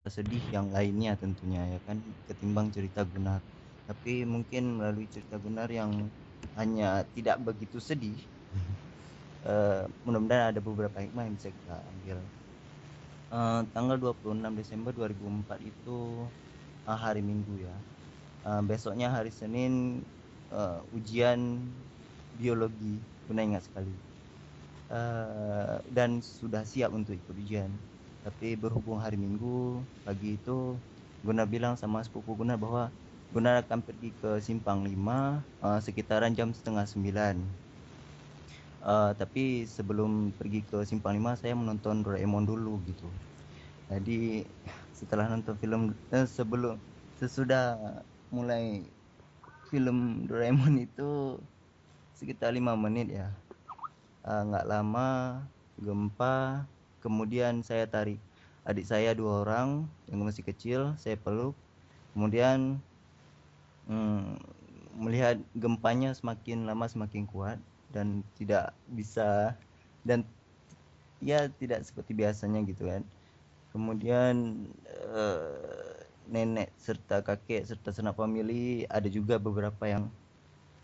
sedih yang lainnya tentunya ya kan, ketimbang cerita Gunar. Tapi mungkin melalui cerita Gunar yang hanya tidak begitu sedih, mudah-mudahan ada beberapa hikmah yang bisa kita ambil. Tanggal 26 Desember 2004 itu, hari Minggu ya. Besoknya hari Senin, ujian biologi, Guna ingat sekali. Dan sudah siap untuk ikut ujian. Tapi berhubung hari Minggu pagi itu, Guna bilang sama sepupu Guna bahwa Guna akan pergi ke Simpang 5 sekitaran jam setengah 9. Tapi sebelum pergi ke Simpang 5 saya menonton Doraemon dulu gitu. Jadi setelah nonton film, sesudah mulai film Doraemon itu sekitar 5 menit ya. Nggak lama gempa, kemudian saya tarik adik saya 2 orang yang masih kecil, saya peluk, kemudian melihat gempanya semakin lama semakin kuat dan tidak bisa, dan ya tidak seperti biasanya gitu kan. Kemudian nenek serta kakek serta sanak famili ada juga beberapa yang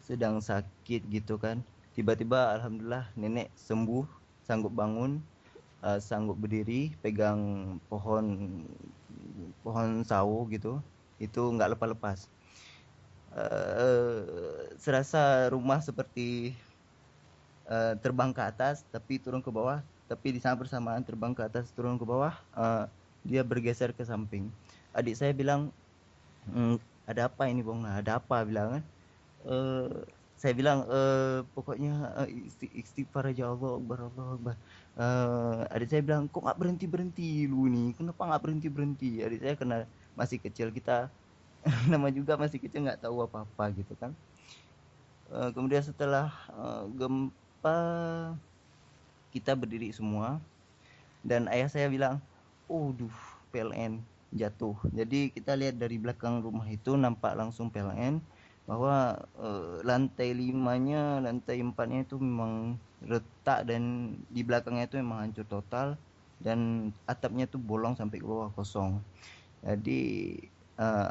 sedang sakit gitu kan. Tiba-tiba alhamdulillah nenek sembuh, sanggup bangun, sanggup berdiri, pegang pohon pohon sawo gitu. Itu nggak lepas-lepas. Serasa rumah seperti terbang ke atas tapi turun ke bawah, tapi di saat bersamaan terbang ke atas turun ke bawah, dia bergeser ke samping. Adik saya bilang, ada apa ini Bong? Nah, ada apa bilang kan? Eh, saya bilang, pokoknya istighfar aja, Allah Akbar, Allah Akbar. Adik saya bilang, kok nggak berhenti berhenti lu nih? Kenapa nggak berhenti berhenti? Adik saya kena masih kecil, kita nama juga masih kecil nggak tahu apa apa gitu kan. Kemudian setelah gempa kita berdiri semua dan ayah saya bilang, "Duh, PLN jatuh." Jadi kita lihat dari belakang rumah itu nampak langsung PLN bahwa lantai 5-nya, lantai 4-nya itu memang retak dan di belakangnya itu memang hancur total dan atapnya itu bolong sampai ke bawah kosong. Jadi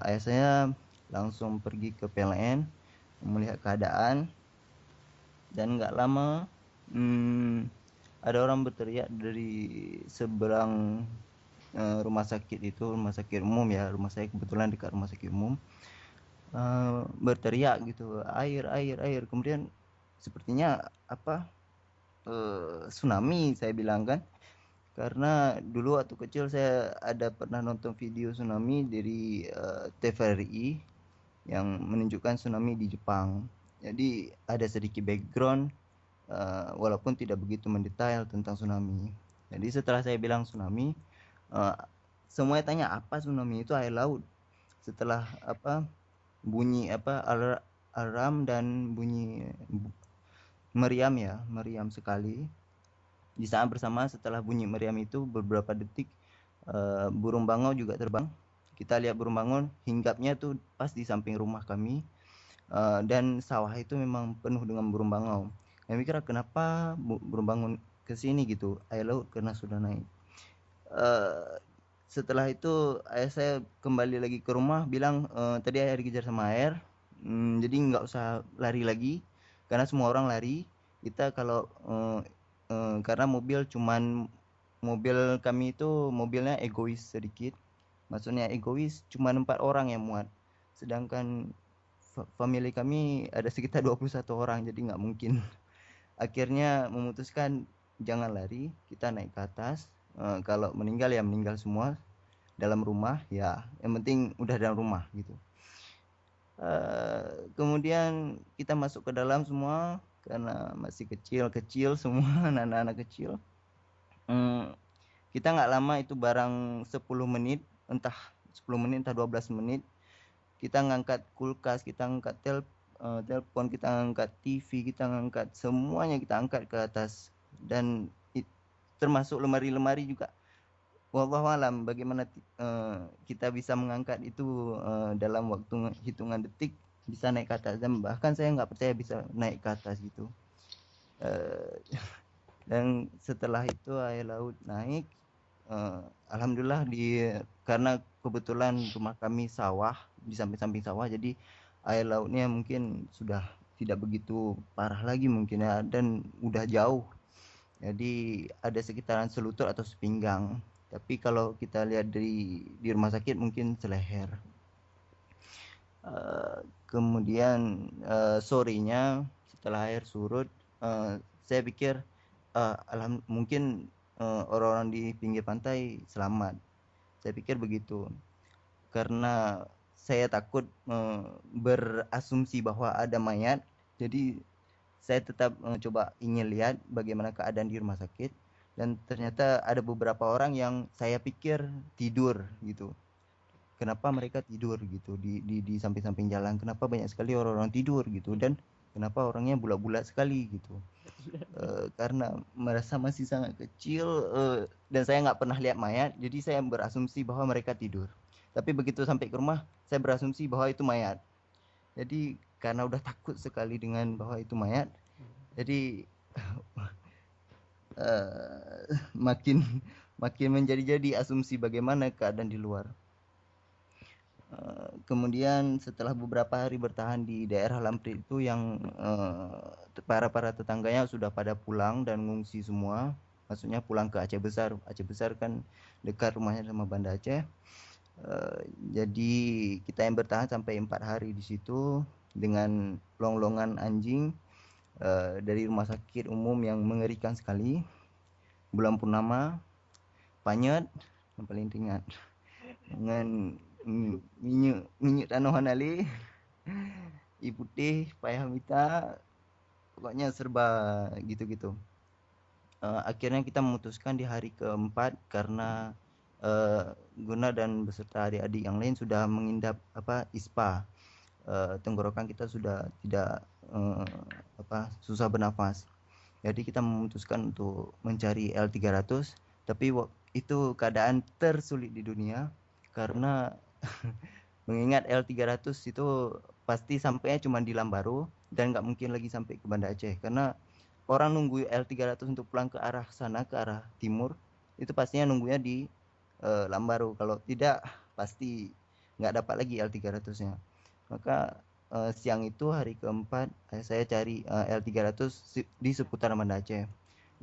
ayah saya langsung pergi ke PLN melihat keadaan dan nggak lama, hmm, ada orang berteriak dari seberang rumah sakit itu, rumah sakit umum ya, rumah saya kebetulan dekat rumah sakit umum, berteriak gitu, air, air, air. Kemudian sepertinya apa, tsunami saya bilang kan, karena dulu waktu kecil saya ada pernah nonton video tsunami dari TVRI yang menunjukkan tsunami di Jepang. Jadi ada sedikit background, walaupun tidak begitu mendetail tentang tsunami. Jadi setelah saya bilang tsunami, uh, semuanya tanya apa tsunami, itu air laut. Setelah apa, bunyi apa alarm dan bunyi meriam ya, meriam sekali. Di saat bersamaan setelah bunyi meriam itu beberapa detik, burung bangau juga terbang. Kita lihat burung bangau hinggapnya tuh pas di samping rumah kami. Dan sawah itu memang penuh dengan burung bangau. Kami mikir kenapa burung bangau ke sini gitu, air laut karena sudah naik. Uh, Setelah itu ayah saya kembali lagi ke rumah bilang, tadi ayah dikejar sama air, jadi nggak usah lari lagi karena semua orang lari. Kita kalau karena mobil kami itu mobilnya egois sedikit, maksudnya egois cuma 4 orang yang muat, sedangkan family kami ada sekitar 21 orang, jadi nggak mungkin. Akhirnya memutuskan jangan lari, kita naik ke atas. Kalau meninggal ya meninggal semua dalam rumah ya, yang penting udah dalam rumah gitu. Kemudian kita masuk ke dalam semua karena masih kecil-kecil semua anak-anak kecil. Hmm, kita nggak lama itu barang 10 menit, entah 10 menit entah 12 menit, kita ngangkat kulkas, kita ngangkat telepon, kita ngangkat TV, kita ngangkat semuanya, kita angkat ke atas. Dan termasuk lemari-lemari juga. Wallahu alam bagaimana kita bisa mengangkat itu dalam waktu hitungan detik bisa naik ke atas, dan bahkan saya nggak percaya bisa naik ke atas gitu. Eh, dan setelah itu air laut naik, Alhamdulillah karena kebetulan rumah kami sawah, di samping-samping sawah, jadi air lautnya mungkin sudah tidak begitu parah lagi mungkin ya, dan udah jauh. Jadi ada sekitaran selutut atau sepinggang. Tapi kalau kita lihat di rumah sakit mungkin seleher. Kemudian sorenya setelah air surut, saya pikir mungkin orang-orang di pinggir pantai selamat. Saya pikir begitu. Karena saya takut berasumsi bahwa ada mayat, jadi saya tetap coba ingin lihat bagaimana keadaan di rumah sakit, dan ternyata ada beberapa orang yang saya pikir tidur gitu. Kenapa mereka tidur gitu di samping-samping jalan? Kenapa banyak sekali orang-orang tidur gitu, dan kenapa orangnya bulat-bulat sekali gitu? Karena merasa masih sangat kecil, dan saya nggak pernah lihat mayat, jadi saya berasumsi bahwa mereka tidur. Tapi begitu sampai ke rumah, saya berasumsi bahwa itu mayat. Jadi karena udah takut sekali dengan bahwa itu mayat, jadi makin makin menjadi-jadi asumsi bagaimana keadaan di luar. Kemudian setelah beberapa hari bertahan di daerah Lamprit itu, yang para tetangganya sudah pada pulang dan ngungsi semua, maksudnya pulang ke Aceh Besar. Aceh Besar kan dekat rumahnya sama Banda Aceh. Jadi kita yang bertahan sampai 4 hari di situ dengan longlongan anjing dari rumah sakit umum yang mengerikan sekali. Bulan purnama, panyet yang paling ringan, dengan minyak tanohan ali, putih, payah mita, pokoknya serba gitu-gitu. Akhirnya kita memutuskan di hari keempat karena Guna dan beserta adik-adik yang lain sudah mengidap ISPA. Tenggorokan kita sudah tidak susah bernafas. Jadi kita memutuskan untuk mencari L300, tapi itu keadaan tersulit di dunia karena mengingat L300 itu pasti sampainya cuma di Lambaru dan nggak mungkin lagi sampai ke Banda Aceh, karena orang nunggu L300 untuk pulang ke arah sana, ke arah timur, itu pastinya nunggunya di Lambaru. Kalau tidak, pasti nggak dapat lagi L300-nya. Maka siang itu hari keempat saya cari L300 di seputar Banda Aceh,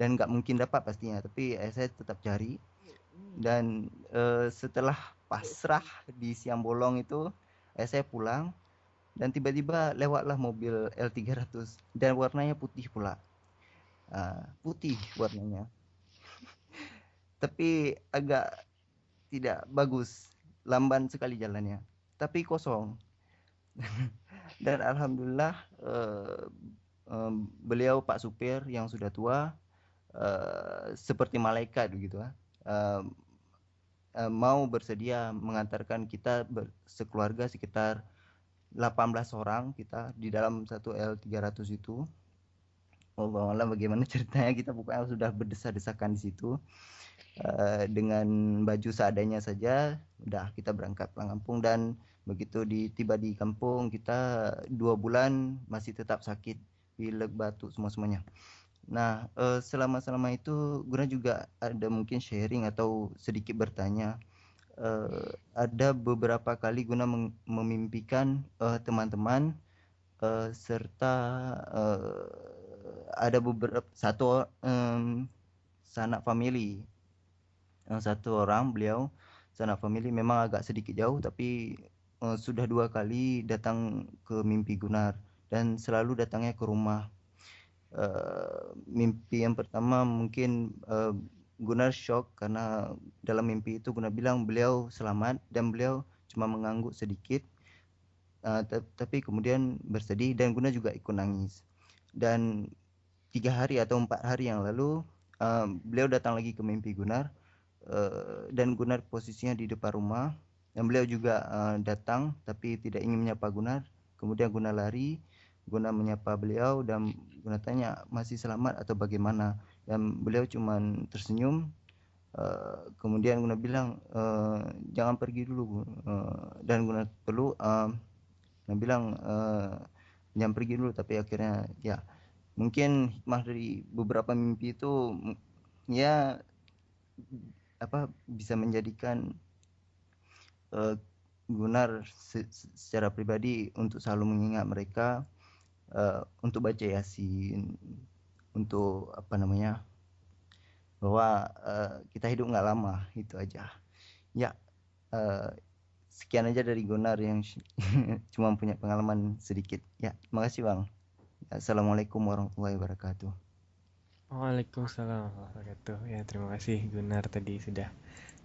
dan nggak mungkin dapat pastinya, tapi saya tetap cari. Dan setelah pasrah di siang bolong itu, saya pulang, dan tiba-tiba lewatlah mobil L300 dan warnanya putih pula. Putih warnanya, tapi agak tidak bagus, lamban sekali jalannya, tapi kosong. Dan alhamdulillah beliau Pak Supir yang sudah tua, seperti malaikat begitu, mau bersedia mengantarkan kita sekeluarga sekitar 18 orang kita di dalam satu L300 itu. Allah Allah bagaimana ceritanya, kita pokoknya sudah berdesak-desakan di situ. Dengan baju seadanya saja udah kita berangkat pulang kampung, dan begitu tiba di kampung kita 2 bulan masih tetap sakit, pilek, batuk, semuanya. Nah, selama itu Guna juga ada mungkin sharing atau sedikit bertanya. Ada beberapa kali Guna memimpikan teman-teman, serta ada beberapa sanak family. Satu orang beliau sanak family memang agak sedikit jauh, tapi sudah 2 kali datang ke mimpi Gunar, dan selalu datangnya ke rumah. Mimpi yang pertama mungkin Gunar shock karena dalam mimpi itu Gunar bilang beliau selamat dan beliau cuma mengangguk sedikit, tapi kemudian bersedih, dan Gunar juga ikut nangis. Dan 3 hari atau 4 hari yang lalu beliau datang lagi ke mimpi Gunar, dan Gunar posisinya di depan rumah, dan beliau juga datang tapi tidak ingin menyapa Gunar. Kemudian Gunar lari, Gunar menyapa beliau dan Gunar tanya masih selamat atau bagaimana, dan beliau cuma tersenyum. Kemudian Gunar bilang jangan pergi dulu, dan Gunar peluk, Gunar bilang jangan pergi dulu. Tapi akhirnya ya mungkin hikmah dari beberapa mimpi itu, ya bisa menjadikan Gunar secara pribadi untuk selalu mengingat mereka, untuk baca Yasin, untuk bahwa kita hidup nggak lama, itu aja. Ya, sekian aja dari Gunar yang cuma punya pengalaman sedikit. Ya, terima kasih Bang. Assalamualaikum warahmatullahi wabarakatuh. Waalaikumsalam warahmatullahi wabarakatuh. Ya, terima kasih Gunar tadi sudah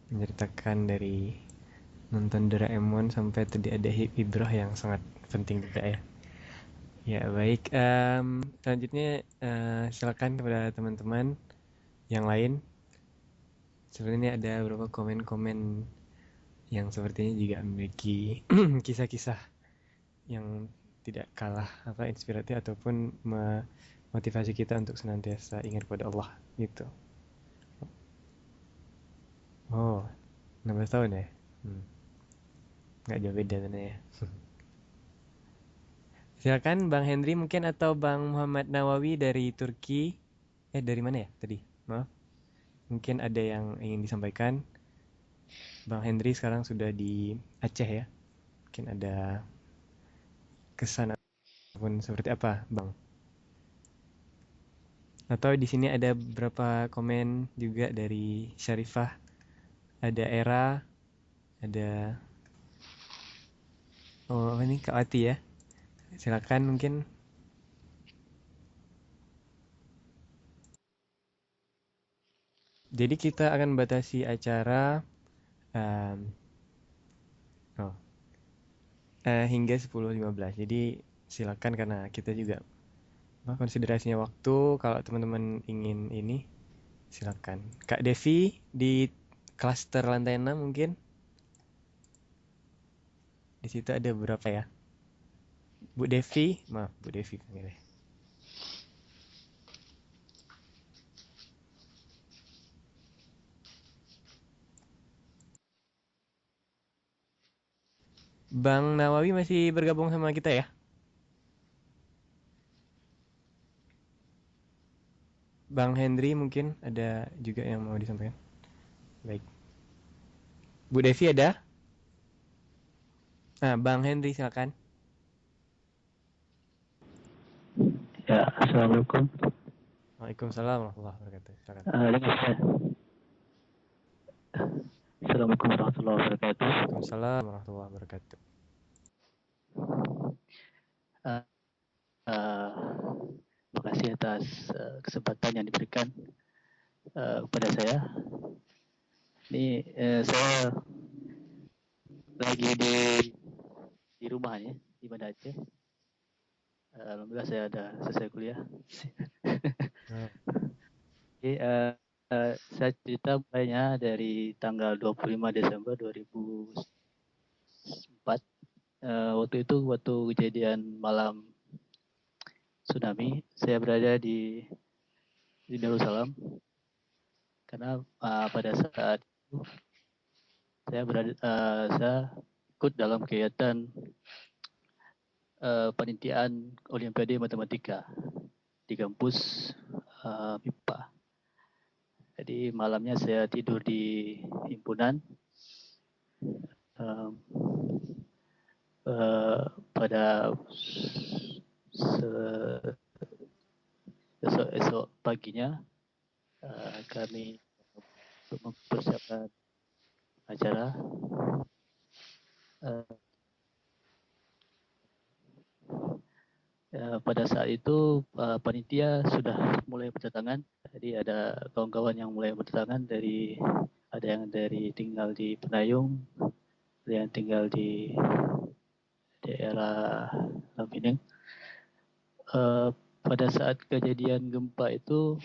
menceritakan dari nonton Doraemon sampai tadi ada Ibroh yang sangat penting juga ya. Ya, baik. Selanjutnya silakan kepada teman-teman yang lain. Sebenarnya ada beberapa komen-komen yang sepertinya juga memiliki kisah-kisah yang tidak kalah inspiratif ataupun memotivasi kita untuk senantiasa ingat pada Allah gitu. Oh, 16 tahun ya? Hmm, nggak jauh beda sebenarnya. Silakan Bang Henry mungkin atau Bang Muhammad Nawawi dari Turki. Dari mana ya tadi? Maaf. Mungkin ada yang ingin disampaikan. Bang Henry sekarang sudah di Aceh ya. Mungkin ada kesan ataupun seperti apa, Bang? Atau di sini ada beberapa komen juga dari Syarifah, ada Era, ada oh ini Kak Ati ya. Silakan mungkin. Jadi kita akan batasi acara um, oh, hingga 10.15. Jadi silakan karena kita juga konsiderasinya waktu. Kalau teman-teman ingin ini silakan. Kak Devi di klaster lantai 6 mungkin. Di situ ada beberapa ya. Bu Devi, maaf Bu Devi panggilnya. Bang Nawawi masih bergabung sama kita ya? Bang Hendri mungkin ada juga yang mau disampaikan. Baik. Bu Devi ada? Nah, Bang Hendri silakan. Ya, Assalamualaikum. Waalaikumsalam warahmatullahi wabarakatuh. Silakan. Dengar saya. Assalamualaikum warahmatullahi wabarakatuh. Waalaikumsalam warahmatullahi wabarakatuh. Uh, uh, Terima kasih atas kesempatan yang diberikan kepada saya. Ini saya lagi di rumah ya, di Banda Aceh. Alhamdulillah saya ada selesai kuliah. Oke, saya cerita mulainya dari tanggal 25 Desember 2004. Waktu itu kejadian malam tsunami, saya berada di Darussalam karena pada saat itu saya ikut dalam kegiatan panitiaan Olimpiade Matematika di kampus MIPA. Jadi malamnya saya tidur di himpunan. Pada esok paginya kami mempersiapkan acara. Pada saat itu panitia sudah mulai berdatangan. Jadi ada kawan-kawan yang mulai berdatangan ada yang tinggal di Penayung, ada yang tinggal di daerah Lampining. Pada saat kejadian gempa itu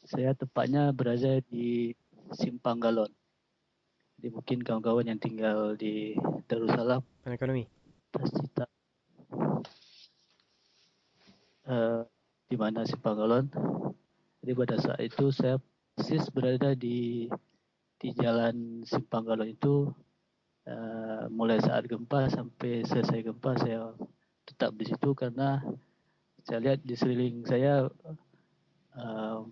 saya tepatnya berada di Simpang Galon. Jadi mungkin kawan-kawan yang tinggal di Darussalam Ekonomi. pasti tahu di mana Simpang Galon. Jadi pada saat itu saya persis berada di jalan Simpang Galon itu, mulai saat gempa sampai selesai gempa saya tetap di situ karena saya lihat di sekeliling saya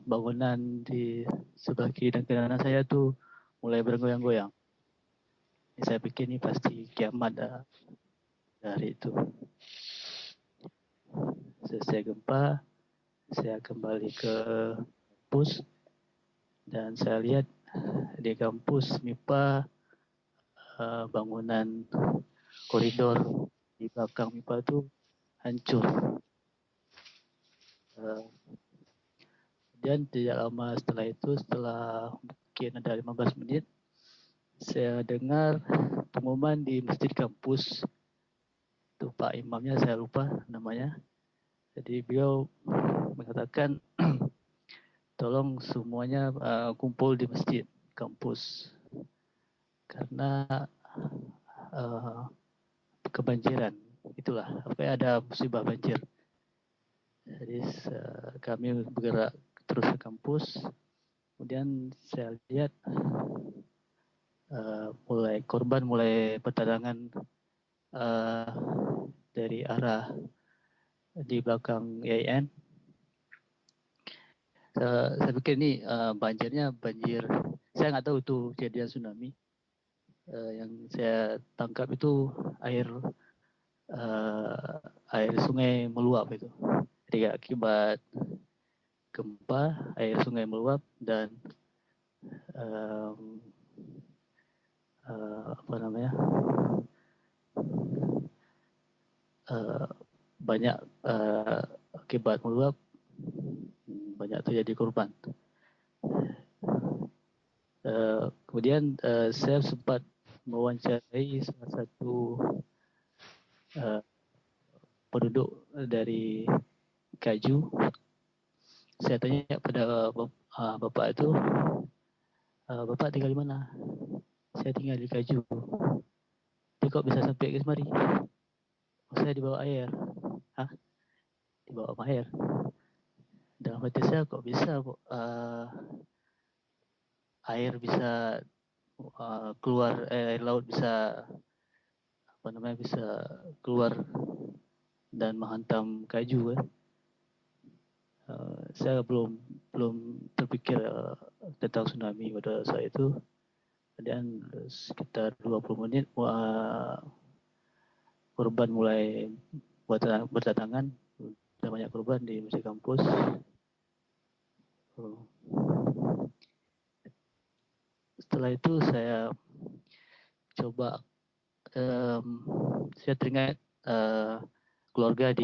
bangunan di sebelah kiri dan kanan saya tuh mulai bergoyang-goyang. Saya pikir ini pasti kiamat dari itu. Selesai gempa, saya kembali ke kampus dan saya lihat di kampus MIPA bangunan koridor di belakang MIPA itu hancur. Dan tidak lama setelah itu, setelah mungkin ada 15 menit, saya dengar pengumuman di masjid kampus. Itu Pak Imamnya, saya lupa namanya. Jadi beliau mengatakan, tolong semuanya kumpul di masjid kampus. Karena kebanjiran. Itulah, ada musibah banjir. Jadi kami bergerak terus ke kampus. Kemudian saya lihat korban mulai berdatangan dari arah di belakang IAIN. Saya pikir ini banjirnya banjir. Saya nggak tahu itu kejadian tsunami. Yang saya tangkap itu air sungai meluap itu. Jadi akibat gempa, air sungai meluap dan banyak akibat meluap, banyak terjadi korban. Kemudian saya sempat mewawancarai salah satu penduduk dari Kaju. Saya tanya pada bapak itu, bapak tinggal di mana? Saya tinggal di Kaju. Dia kok bisa sampai ke semari? Saya dibawa air. Hah? Dibawa air? Dalam hati saya kok bisa air bisa keluar, air laut bisa bisa keluar dan menghantam Kaju kan? Saya belum terpikir tentang tsunami pada saat itu. Dan sekitar 20 menit korban mulai berdatangan, ada banyak korban di masjid kampus. Setelah itu saya coba saya teringat keluarga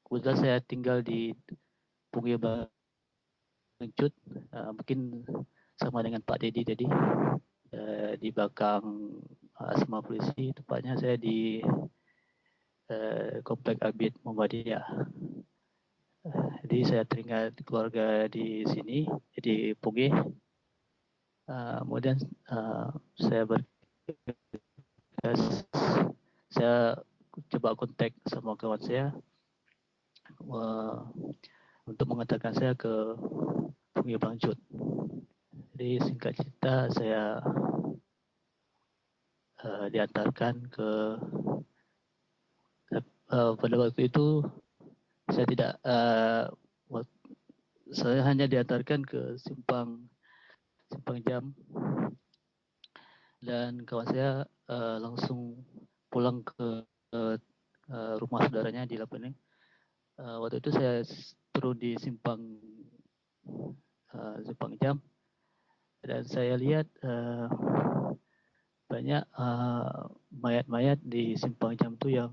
kebetulan saya tinggal di Punggil Bangcut, mungkin sama dengan Pak Dedi tadi, di belakang asrama polisi, tepatnya saya di Komplek Abid Muhammadiyah. Jadi saya teringat keluarga di sini, di Punggil. Kemudian saya coba kontak sama kawan saya untuk mengantarkan saya ke Punggil Bangcut. Jadi singkat cerita, saya diantarkan ke pada waktu itu saya tidak saya hanya diantarkan ke simpang Jam dan kawan saya langsung pulang ke rumah saudaranya di Lapening. Waktu itu saya turun di simpang Jam dan saya lihat banyak mayat-mayat di simpang Jam itu yang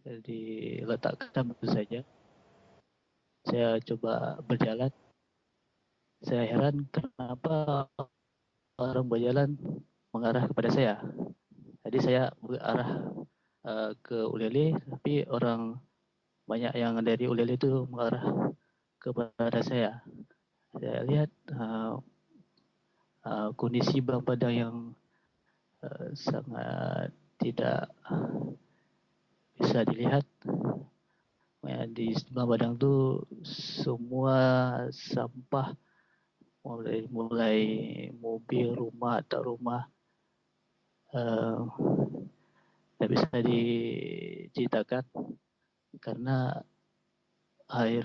diletakkan begitu saja. Saya coba berjalan. Saya heran kenapa orang berjalan mengarah kepada saya. Jadi saya berarah ke Ulele, tapi orang banyak yang dari Ulele itu mengarah kepada saya. Saya lihat kondisi Bang Padang yang sangat tidak bisa dilihat. Di Bang Padang itu semua sampah, mulai mobil, rumah atau rumah tidak bisa diceritakan karena air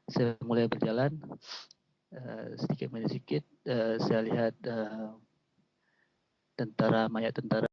saya mulai berjalan, sedikit demi sedikit saya lihat mayat tentara